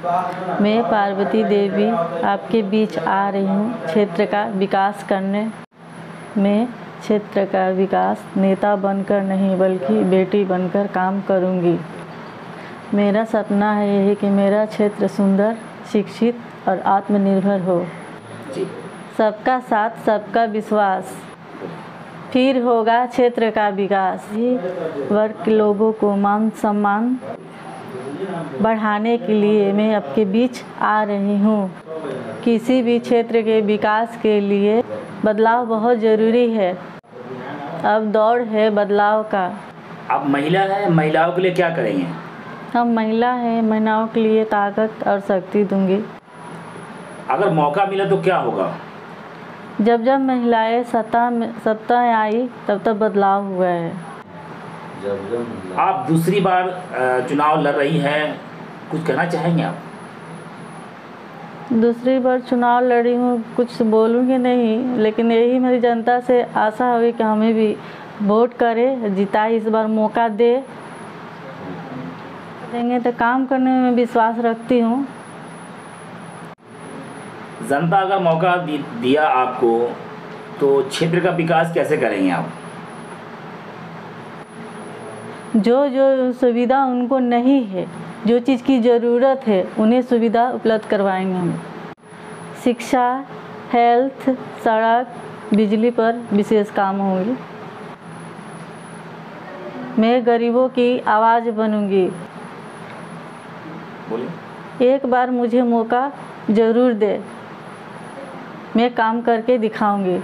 मैं पार्वती देवी आपके बीच आ रही हूँ क्षेत्र का विकास करने। मैं क्षेत्र का विकास नेता बनकर नहीं बल्कि बेटी बनकर काम करूँगी। मेरा सपना है यही कि मेरा क्षेत्र सुंदर, शिक्षित और आत्मनिर्भर हो। सबका साथ, सबका विश्वास, फिर होगा क्षेत्र का विकास। ही वर्ग के लोगों को मान सम्मान बढ़ाने के लिए मैं आपके बीच आ रही हूँ। किसी भी क्षेत्र के विकास के लिए बदलाव बहुत ज़रूरी है। अब दौर है बदलाव का। आप महिला हैं, महिलाओं के लिए क्या करेंगे? हम महिला हैं, महिलाओं के लिए ताकत और शक्ति दूंगी। अगर मौका मिला तो क्या होगा? जब जब महिलाएं सत्ता आई तब तब बदलाव हुआ है। आप दूसरी बार चुनाव लड़ रही हैं, कुछ कहना चाहेंगे आप? दूसरी बार चुनाव लड़ी हूँ, कुछ बोलूँगी नहीं, लेकिन यही मेरी जनता से आशा हुई कि हमें भी वोट करे, जिताए, इस बार मौका देंगे तो काम करने में विश्वास रखती हूँ। जनता अगर मौका दिया आपको तो क्षेत्र का विकास कैसे करेंगे आप? जो सुविधा उनको नहीं है, जो चीज़ की ज़रूरत है, उन्हें सुविधा उपलब्ध करवाएंगे हम। शिक्षा, हेल्थ, सड़क, बिजली पर विशेष काम होंगे। मैं गरीबों की आवाज़ बनूंगी। एक बार मुझे मौका ज़रूर दे, मैं काम करके दिखाऊंगी।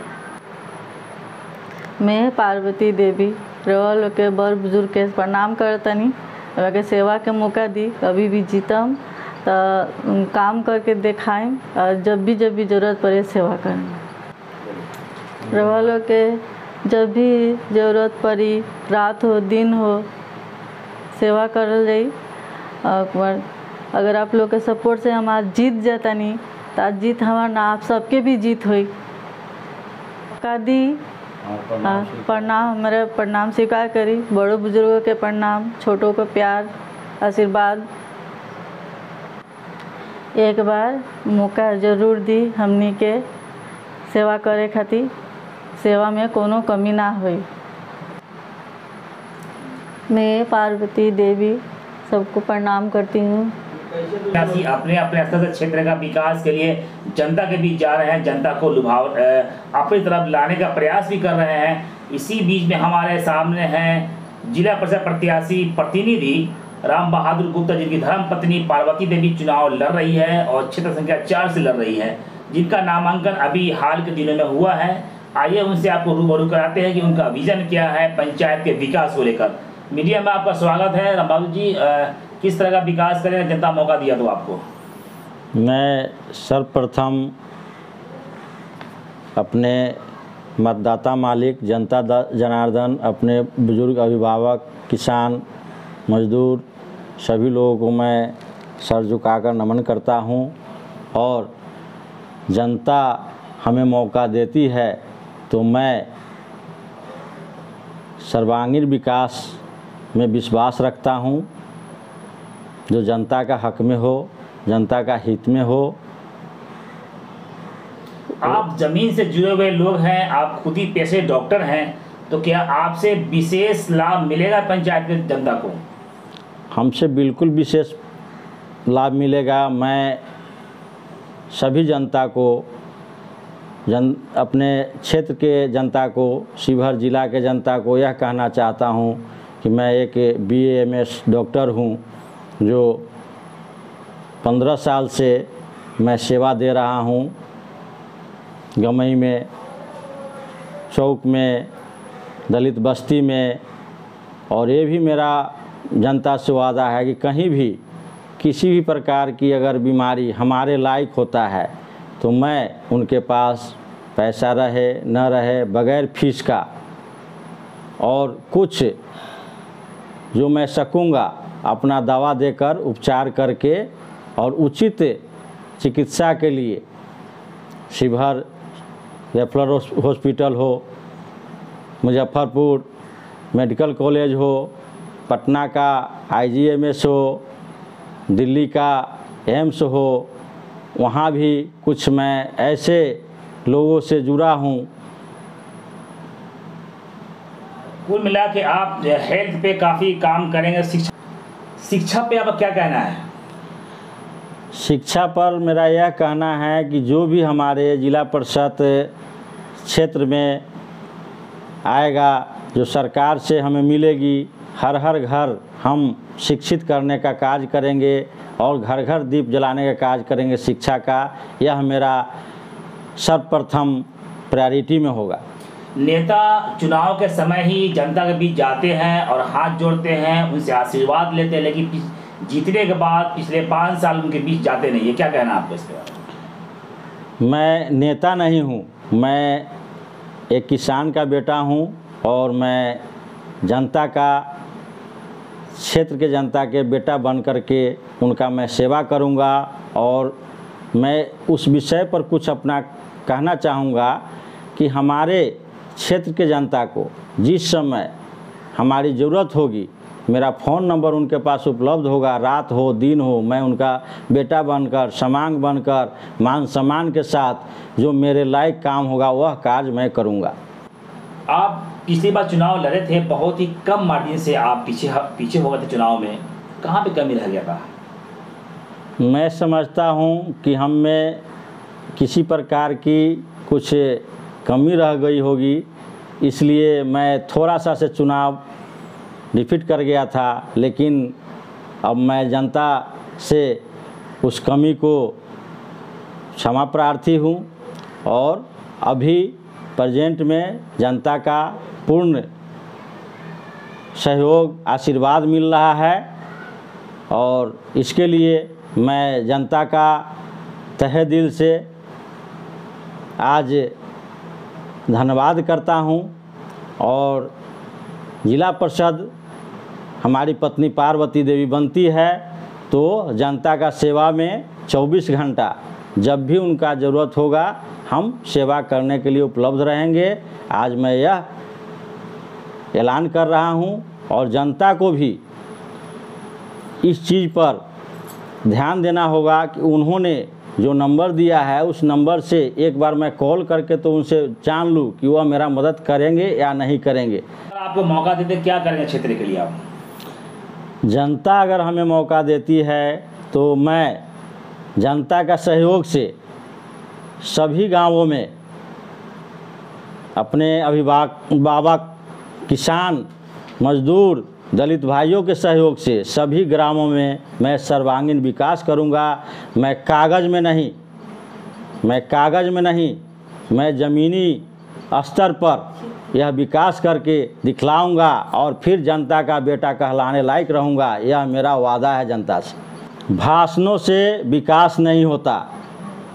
मैं पार्वती देवी रोल के बड़ बुजुर्ग के प्रणाम करतनी। अगर सेवा के मौका दी, कभी भी जीतम तो काम करके दिखाएं और जब भी ज़रूरत पड़े सेवा करें। रोल के जब भी ज़रूरत पड़ी, रात हो दिन हो, सेवा करल जाई। और अगर आप लोग के सपोर्ट से हम आज जीत जातनी तो आज जीत हमारा ना, आप सबके भी जीत हुई। का दी प्रणाम, हमारे प्रणाम स्वीकार करी। बड़ों बुजुर्गों के प्रणाम, छोटों को प्यार, आशीर्वाद। एक बार मौका ज़रूर दी हमनी के सेवा करे खातिर, सेवा में कोनो कमी ना हुई। मैं पार्वती देवी सबको प्रणाम करती हूँ। अपने अपने स्तर से क्षेत्र का विकास के लिए जनता के बीच जा रहे हैं, जनता को अपनी तरफ लाने का प्रयास भी कर रहे हैं। इसी बीच में हमारे सामने हैं जिला परिषद प्रत्याशी प्रतिनिधि राम बहादुर गुप्ता, जिनकी धर्मपत्नी पार्वती देवी चुनाव लड़ रही है और क्षेत्र संख्या 4 से लड़ रही है, जिनका नामांकन अभी हाल के दिनों में हुआ है। आइए उनसे आपको रूबरू कराते हैं कि उनका विजन क्या है पंचायत के विकास को लेकर। मीडिया में आपका स्वागत है। राम बहादुर जी, किस तरह का विकास करें, जनता मौका दिया तो आपको? मैं सर्वप्रथम अपने मतदाता मालिक, जनता जनार्दन, अपने बुजुर्ग अभिभावक, किसान, मजदूर, सभी लोगों को मैं सर झुकाकर नमन करता हूं। और जनता हमें मौका देती है तो मैं सर्वांगीण विकास में विश्वास रखता हूं, जो जनता का हक में हो, जनता का हित में हो। आप जमीन से जुड़े हुए लोग हैं, आप खुद ही पेशे डॉक्टर हैं, तो क्या आपसे विशेष लाभ मिलेगा पंचायत के जनता को? हमसे बिल्कुल विशेष लाभ मिलेगा। मैं सभी जनता को, अपने क्षेत्र के जनता को, शिवहर जिला के जनता को यह कहना चाहता हूं कि मैं एक BAMS डॉक्टर हूं, जो 15 साल से मैं सेवा दे रहा हूं। गमई में, चौक में, दलित बस्ती में। और ये भी मेरा जनता से वादा है कि कहीं भी किसी भी प्रकार की अगर बीमारी हमारे लायक होता है तो मैं उनके पास पैसा रहे न रहे, बगैर फीस का, और कुछ जो मैं सकूँगा अपना दवा देकर उपचार करके और उचित चिकित्सा के लिए शिवहर रेफरल हॉस्पिटल हो, मुजफ्फरपुर मेडिकल कॉलेज हो, पटना का IGMS हो, दिल्ली का एम्स हो, वहाँ भी कुछ मैं ऐसे लोगों से जुड़ा हूँ। कुल मिला के आप हेल्थ पे काफ़ी काम करेंगे। शिक्षा पे आपका क्या कहना है? शिक्षा पर मेरा यह कहना है कि जो भी हमारे जिला परिषद क्षेत्र में आएगा, जो सरकार से हमें मिलेगी, हर हर घर हम शिक्षित करने का कार्य करेंगे और घर घर दीप जलाने का कार्य करेंगे शिक्षा का। यह मेरा सर्वप्रथम प्रायोरिटी में होगा। नेता चुनाव के समय ही जनता के बीच जाते हैं और हाथ जोड़ते हैं, उनसे आशीर्वाद लेते हैं, लेकिन जीतने के बाद पिछले 5 साल उनके बीच जाते नहीं है। क्या कहना है आपको इस पर? मैं नेता नहीं हूँ, मैं एक किसान का बेटा हूँ और मैं जनता का, क्षेत्र के जनता के बेटा बन कर के उनका मैं सेवा करूँगा। और मैं उस विषय पर कुछ अपना कहना चाहूँगा कि हमारे क्षेत्र के जनता को जिस समय हमारी ज़रूरत होगी, मेरा फ़ोन नंबर उनके पास उपलब्ध होगा, रात हो दिन हो, मैं उनका बेटा बनकर, समांग बनकर, मान सम्मान के साथ जो मेरे लायक काम होगा वह कार्य मैं करूँगा। आप पिछली बार चुनाव लड़े थे, बहुत ही कम मार्जिन से आप पीछे हो गए थे चुनाव में। कहाँ पे कमी रह गया था? मैं समझता हूँ कि हम में किसी प्रकार की कुछ कमी रह गई होगी, इसलिए मैं थोड़ा सा से चुनाव डिफीट कर गया था। लेकिन अब मैं जनता से उस कमी को क्षमा प्रार्थी हूँ और अभी प्रेजेंट में जनता का पूर्ण सहयोग, आशीर्वाद मिल रहा है और इसके लिए मैं जनता का तहे दिल से आज धन्यवाद करता हूँ। और जिला परिषद हमारी पत्नी पार्वती देवी बनती है तो जनता का सेवा में 24 घंटा जब भी उनका ज़रूरत होगा हम सेवा करने के लिए उपलब्ध रहेंगे। आज मैं यह ऐलान कर रहा हूँ और जनता को भी इस चीज़ पर ध्यान देना होगा कि उन्होंने जो नंबर दिया है उस नंबर से एक बार मैं कॉल करके तो उनसे जान लूँ कि वह मेरा मदद करेंगे या नहीं करेंगे। आपको मौका देते क्या करेंगे क्षेत्र के लिए आप? जनता अगर हमें मौका देती है तो मैं जनता का सहयोग से सभी गांवों में अपने अभिभावक, किसान, मजदूर, दलित भाइयों के सहयोग से सभी ग्रामों में मैं सर्वांगीण विकास करूंगा। मैं कागज़ में नहीं, मैं ज़मीनी स्तर पर यह विकास करके दिखलाऊंगा और फिर जनता का बेटा कहलाने लायक रहूंगा। यह मेरा वादा है जनता से। भाषणों से विकास नहीं होता,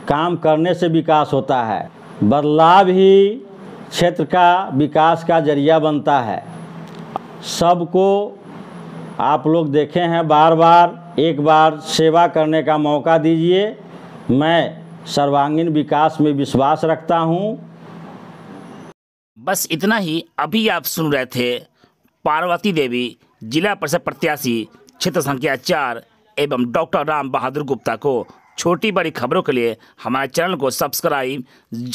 काम करने से विकास होता है। बदलाव ही क्षेत्र का विकास का जरिया बनता है। सबको आप लोग देखे हैं, बार बार एक बार सेवा करने का मौका दीजिए। मैं सर्वांगीण विकास में विश्वास रखता हूं। बस इतना ही। अभी आप सुन रहे थे पार्वती देवी, जिला परिषद प्रत्याशी क्षेत्र संख्या 4 एवं डॉक्टर राम बहादुर गुप्ता को। छोटी बड़ी खबरों के लिए हमारे चैनल को सब्सक्राइब जरूर